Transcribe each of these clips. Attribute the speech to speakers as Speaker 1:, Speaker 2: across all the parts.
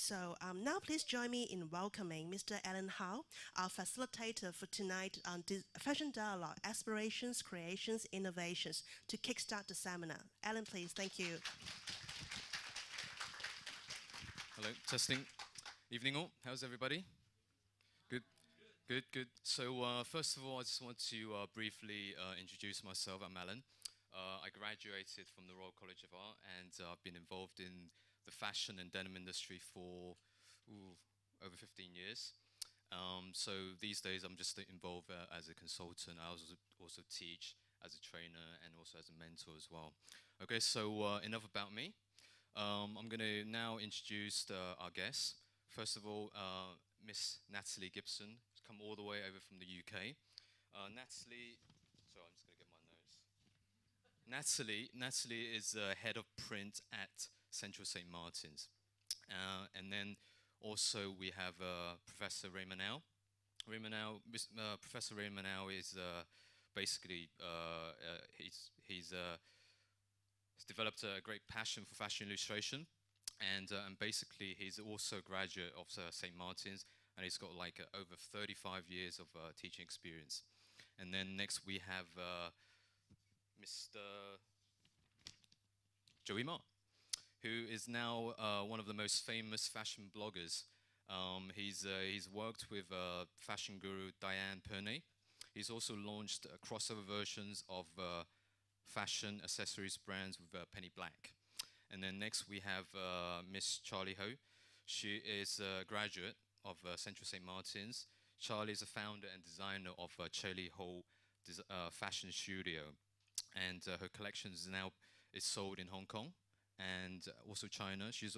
Speaker 1: So now please join me in welcoming Mr. Alan Howe, our facilitator for tonight on Fashion Dialogue, Aspirations, Creations, Innovations to kickstart the seminar. Alan, please, thank you.
Speaker 2: Hello, testing. Evening all, how's everybody? Good, good, good. So first of all, I just want to briefly introduce myself. I'm Alan. I graduated from the Royal College of Art and I've been involved in the fashion and denim industry for over 15 years. So these days I'm just involved as a consultant. I also teach as a trainer and also as a mentor as well. Okay, so enough about me. I'm going to now introduce our guests. First of all, Miss Natalie Gibson, who's come all the way over from the UK. Natalie, sorry, I'm just going to get my notes. Natalie is head of print at Central St. Martin's. And then also we have Professor Ray Manel. Professor Ray Manel is basically, he's developed a great passion for fashion illustration. And basically, he's also a graduate of St. Martin's, and he's got like over 35 years of teaching experience. And then next we have Mr. Joey Ma, who is now one of the most famous fashion bloggers. He's worked with fashion guru Diane Pernay. He's also launched crossover versions of fashion accessories brands with Penny Black. And then next we have Miss Charlie Ho. She is a graduate of Central St. Martin's. Charlie is a founder and designer of Charlie Ho Fashion Studio. And her collection is sold in Hong Kong and also China. She's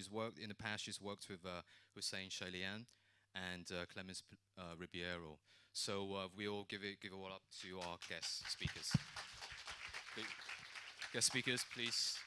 Speaker 2: worked in the past. She's worked with Hussein Shailian and Clemens Ribeiro. So we all give it all up to our guest speakers. Guest speakers, please.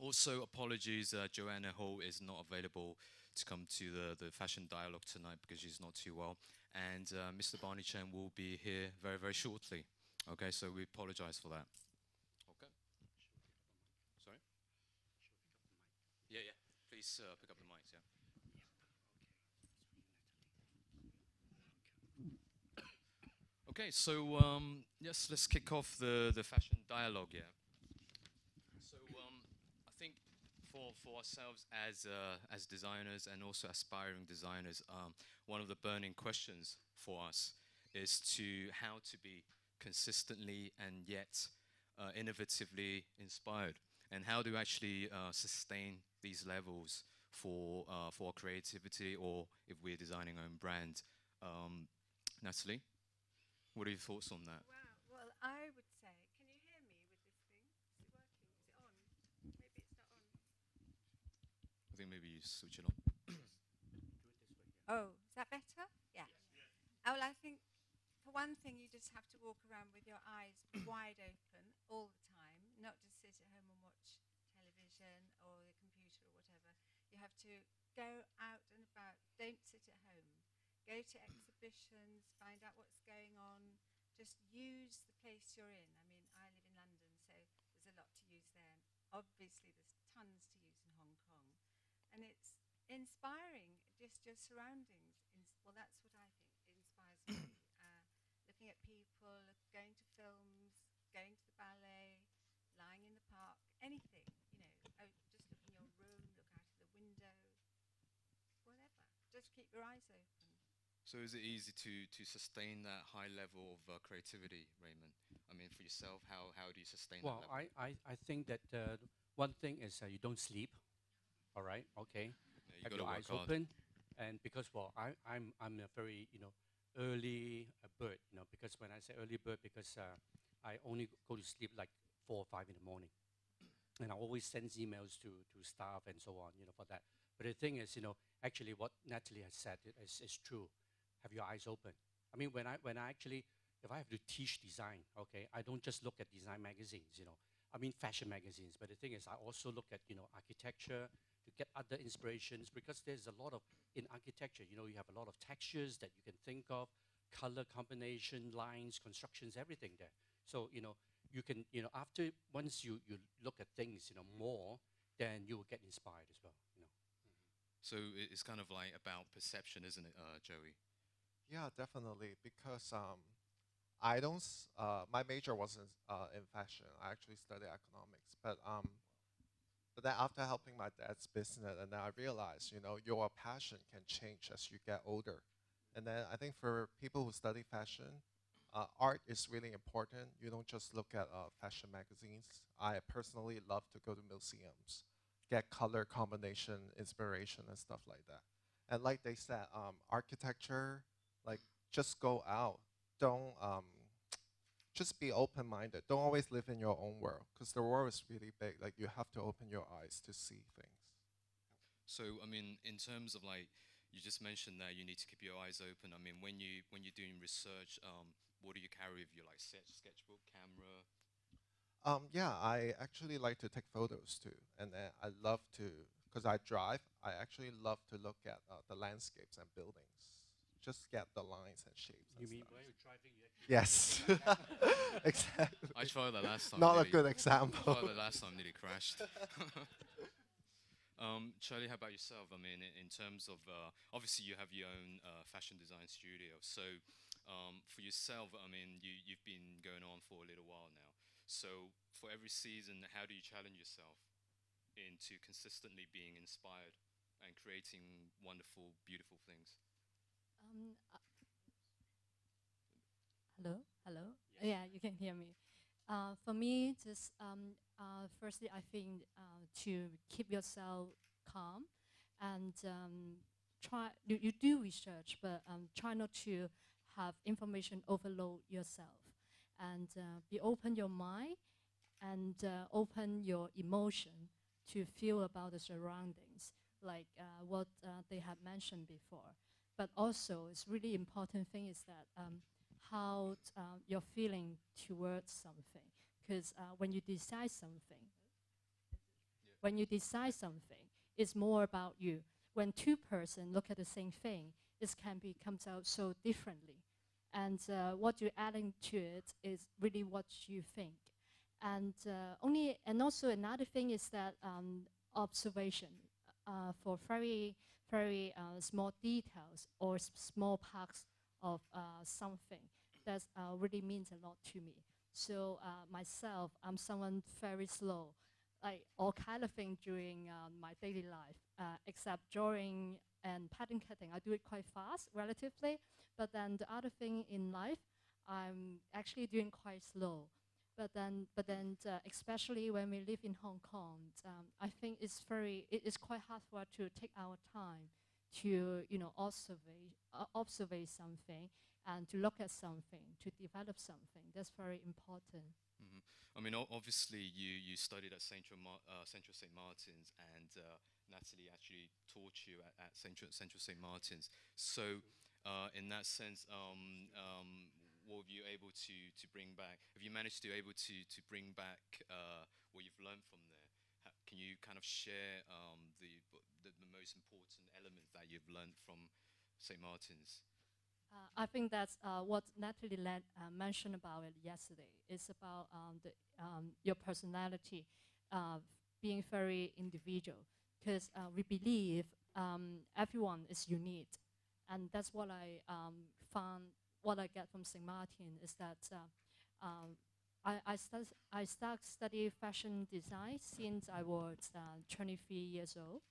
Speaker 2: Also, apologies, Joanna Ho is not available to come to the fashion dialogue tonight because she's not too well. And Mr. Barney Chen will be here very, very shortly. Okay, so we apologize for that. Okay. Sorry? Yeah, yeah. Please pick up the mics, yeah. Okay, so yes, let's kick off the fashion dialogue, yeah. So I think for ourselves as designers and also aspiring designers, one of the burning questions for us is to how to be consistently and yet innovatively inspired, and how to actually sustain these levels for our creativity, or if we're designing our own brand. Natalie, what are your thoughts on that?
Speaker 3: Wow. Well, I would say, can you hear me with this thing? Is it working? Is it on? Maybe it's not on.
Speaker 2: I think maybe you switch it on.
Speaker 3: Oh, is that better? Yeah. Oh, well, I think for one thing, you just have to walk around with your eyes wide open all the time, not just sit at home and watch television or the computer or whatever. You have to go out and about. Don't sit at home. Go to exhibitions, find out what's going on. Just use the place you're in. I mean, I live in London, so there's a lot to use there. And obviously, there's tons to use in Hong Kong. And it's inspiring, just your surroundings. Well, that's what I think inspires me. Looking at people, going to films, going to the ballet, lying in the park, anything, just look in your room, look out of the window, whatever. Just keep your eyes open.
Speaker 2: So is it easy to sustain that high level of creativity, Raymond? I mean, for yourself, how do you sustain that
Speaker 4: Well,
Speaker 2: level?
Speaker 4: I think that one thing is you don't sleep, all right, okay?
Speaker 2: Yeah, you
Speaker 4: Have
Speaker 2: got to
Speaker 4: your
Speaker 2: work
Speaker 4: eyes
Speaker 2: hard.
Speaker 4: open. And because, well, I'm a very, early bird, because when I say early bird, because I only go to sleep like 4 or 5 in the morning. And I always send emails to staff and so on, for that. But the thing is, actually what Natalie has said is true. Have your eyes open. I mean, when I actually, if I have to teach design, okay, I don't just look at design magazines, I mean fashion magazines. But the thing is, I also look at, architecture to get other inspirations because there's a lot of in architecture. You know, you have a lot of textures that you can think of, color combination, lines, constructions, everything there. So you know, you can after once you look at things more, then you will get inspired as well. You know.
Speaker 2: So it's kind of like about perception, isn't it, Joey?
Speaker 5: Yeah, definitely. Because I don't. My major wasn't in fashion. I actually studied economics. But then after helping my dad's business, and then I realized, your passion can change as you get older. And then I think for people who study fashion, art is really important. You don't just look at fashion magazines. I personally love to go to museums, get color combination inspiration and stuff like that. And like they said, architecture, like just go out. Don't just be open-minded. Don't always live in your own world because the world is really big. Like you have to open your eyes to see things.
Speaker 2: So, I mean, in terms of like, you just mentioned that you need to keep your eyes open. I mean, when you're doing research, what do you carry with you, like sketchbook, camera?
Speaker 5: Yeah, I actually like to take photos too, and then I love to, because I drive. I actually love to look at the landscapes and buildings, just get the lines and shapes.
Speaker 4: You
Speaker 5: and
Speaker 4: mean
Speaker 5: stuff.
Speaker 4: while you're driving, you actually
Speaker 5: Yes, exactly.
Speaker 2: I tried that last time.
Speaker 5: Not a
Speaker 2: nearly-
Speaker 5: good
Speaker 2: I
Speaker 5: example.
Speaker 2: tried that last time, nearly crashed. Charlie, how about yourself? I mean, in terms of obviously you have your own fashion design studio. So for yourself, I mean, you've been going on for a little while now. So for every season, how do you challenge yourself into consistently being inspired and creating wonderful, beautiful things?
Speaker 6: Um, uh, Hello, hello. Yeah, you can hear me. For me, just firstly, I think to keep yourself calm and try. You do research, but try not to have information overload yourself, and be open your mind and open your emotion to feel about the surroundings, like what they have mentioned before. But also, it's really important thing is that how you're feeling towards something. Because when you decide something, it's more about you. When two person look at the same thing, it can be comes out so differently. And what you're adding to it is really what you think. And also another thing is that observation for very small details or small parts of something that really means a lot to me. So myself, I'm someone very slow, like all kind of thing during my daily life, except drawing and pattern cutting. I do it quite fast, relatively. But then the other thing in life, I'm actually doing quite slow. But then, especially when we live in Hong Kong, I think it is quite hard for us to take our time to, observe something and to look at something, to develop something. That's very important.
Speaker 2: Hmm. I mean, obviously, you studied at Central St. Martin's, and Natalie actually taught you at Central St. Martin's. So, in that sense, what were you able to bring back? Have you managed to able to bring back what you've learned from there? Can you kind of share the most important elements that you've learned from St. Martin's?
Speaker 6: I think that's what Natalie mentioned about it yesterday. It's about your personality being very individual, because we believe everyone is unique, and that's what I found. What I get from St. Martin is that I started study fashion design since I was 23 years old,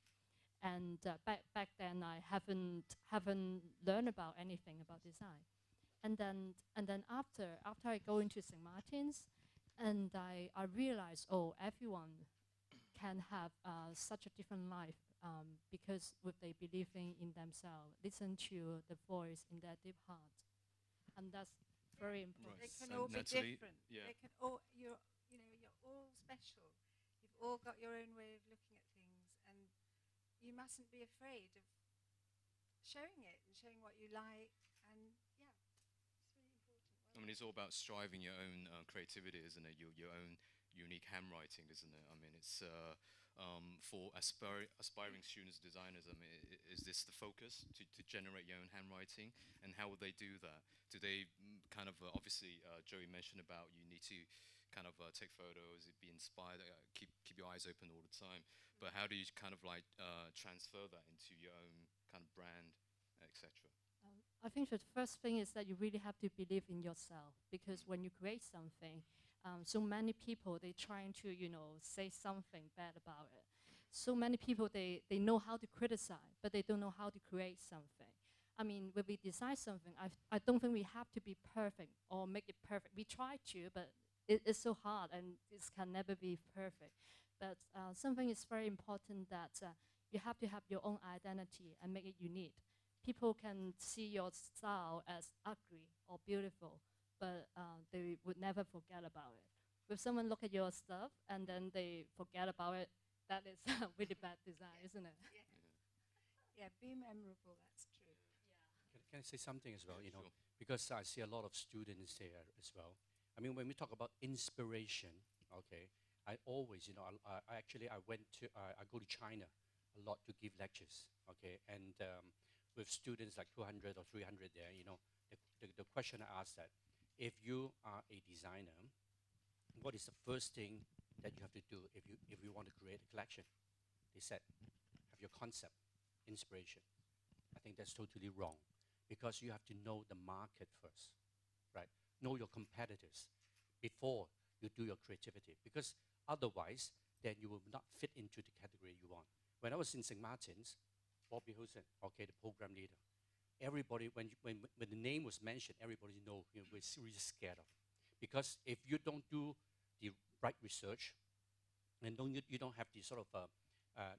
Speaker 6: and back then I haven't learned about anything about design, and then after I go into St. Martin's, and I realized, oh, everyone can have such a different life, because with they believing in themselves, listen to the voice in their deep heart, and that's very important.
Speaker 3: They can
Speaker 2: And
Speaker 3: all be
Speaker 2: Natalie,
Speaker 3: different.
Speaker 2: yeah.
Speaker 3: They can all you're all special. You've all got your own way of looking at things, and you mustn't be afraid of showing it and showing what you like. And yeah, it's really important.
Speaker 2: I mean, it's all about striving your own creativity, isn't it? Your own unique handwriting, isn't it? I mean, it's for aspiring students, designers. I mean, is this the focus to generate your own handwriting? And how would they do that? Do they kind of obviously Joey mentioned about you need to kind of take photos, be inspired, keep your eyes open all the time. But how do you kind of like transfer that into your own kind of brand, etc.?
Speaker 6: I think the first thing is that you really have to believe in yourself, because when you create something, so many people, they trying to, say something bad about it. So many people, they know how to criticize, but they don't know how to create something. I mean, when we design something, I don't think we have to be perfect or make it perfect. We try to, but it's so hard and it can never be perfect. But something is very important, that you have to have your own identity and make it unique. People can see your style as ugly or beautiful, but they would never forget about it. If someone look at your stuff and then they forget about it, that is really bad design, isn't it?
Speaker 3: Yeah, be memorable, that's true.
Speaker 4: Can I say something as well?
Speaker 2: Sure.
Speaker 4: Because I see a lot of students there as well. I mean, when we talk about inspiration, okay, I always, I actually I went to I go to China a lot to give lectures, okay, and with students like 200 or 300 there, the question I asked that, if you are a designer, what is the first thing that you have to do if you want to create a collection? They said, have your concept, inspiration. I think that's totally wrong, because you have to know the market first, right? Know your competitors before you do your creativity, because otherwise, then you will not fit into the category you want. When I was in St. Martin's, Bobby Hussein, okay, the program leader, everybody, when the name was mentioned, everybody know, we're really scared of. Because if you don't do the right research, and you don't have the sort of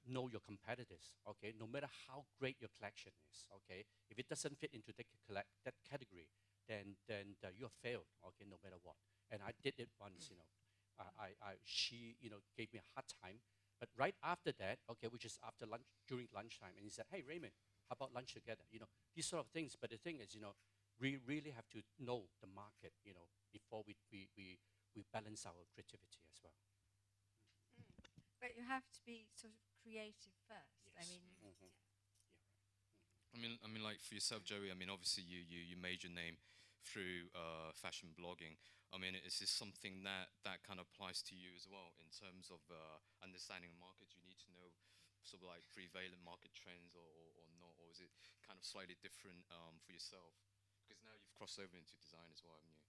Speaker 4: know your competitors, okay, no matter how great your collection is, okay, if it doesn't fit into that category, then you have failed, okay, no matter what. And I did it once, she, gave me a hard time. But right after that, okay, which is after lunch, during lunchtime, and he said, hey, Raymond, how about lunch together? These sort of things. But the thing is, we really have to know the market, before we balance our creativity as well.
Speaker 3: But you have to be sort of creative first.
Speaker 4: Yes.
Speaker 3: I mean,
Speaker 4: Mm-hmm.
Speaker 2: I mean, like for yourself, Joey. I mean, obviously, you made your name through fashion blogging. I mean, is this something that kind of applies to you as well in terms of understanding the market? You need to know sort of like prevalent market trends, or not, or is it kind of slightly different for yourself? Because now you've crossed over into design as well, haven't you?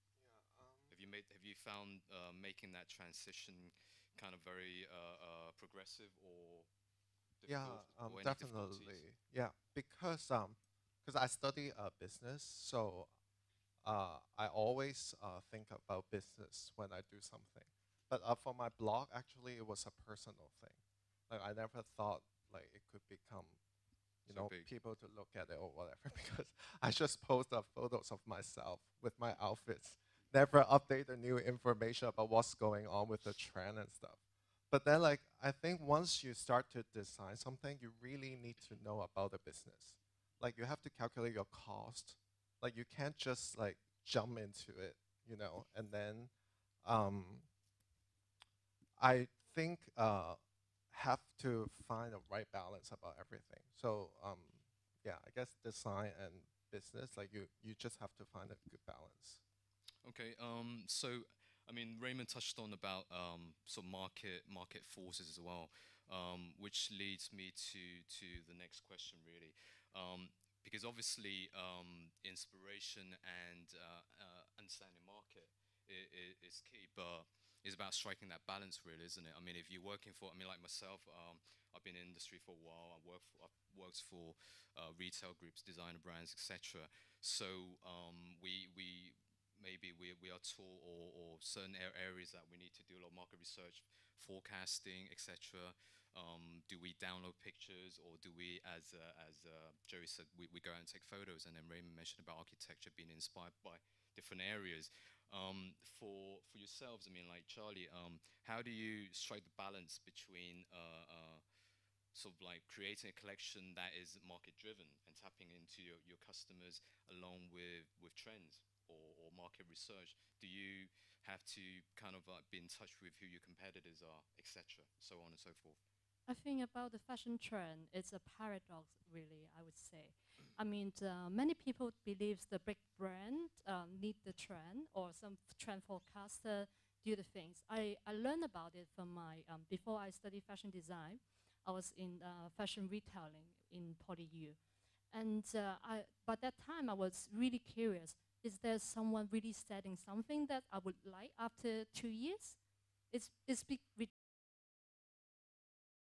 Speaker 5: Yeah.
Speaker 2: Have you found making that transition kind of very progressive or
Speaker 5: Yeah,
Speaker 2: difficult, or any difficulties?
Speaker 5: definitely. Yeah, because I study business, so I always think about business when I do something. But for my blog, actually, it was a personal thing. Like I never thought like it could become,
Speaker 2: So big.
Speaker 5: people to look at it or whatever. Because I just post up photos of myself with my outfits. Never update the new information about what's going on with the trend and stuff. But then, like, I think once you start to design something, you really need to know about the business. Like, you have to calculate your cost. Like, you can't just like jump into it, And then, um, I think have to find the right balance about everything. So, yeah, I guess design and business, like you just have to find a good balance.
Speaker 2: Okay. So, I mean, Raymond touched on about sort of market forces as well, which leads me to the next question, really, because obviously inspiration and understanding market is key, but it's about striking that balance, really, isn't it? I mean, if you're working for, I mean, like myself, I've been in the industry for a while. I've worked for retail groups, designer brands, etc. So we maybe we are taught, or certain areas that we need to do a lot of market research, forecasting, etc. Do we download pictures, or do we, as Joey said, we go out and take photos? And then Raymond mentioned about architecture being inspired by different areas. For yourselves, I mean, like Charlie, how do you strike the balance between sort of like creating a collection that is market driven and tapping into your customers along with trends, or market research, do you have to kind of be in touch with who your competitors are, etc., so on and so forth?
Speaker 6: I think about the fashion trend, it's a paradox, really, I would say. I mean, many people believe the big brand lead the trend, or some trend forecaster do the things. I learned about it from my, before I studied fashion design, I was in fashion retailing in PolyU. And by that time, I was really curious, is there someone really setting something that I would like after 2 years? It's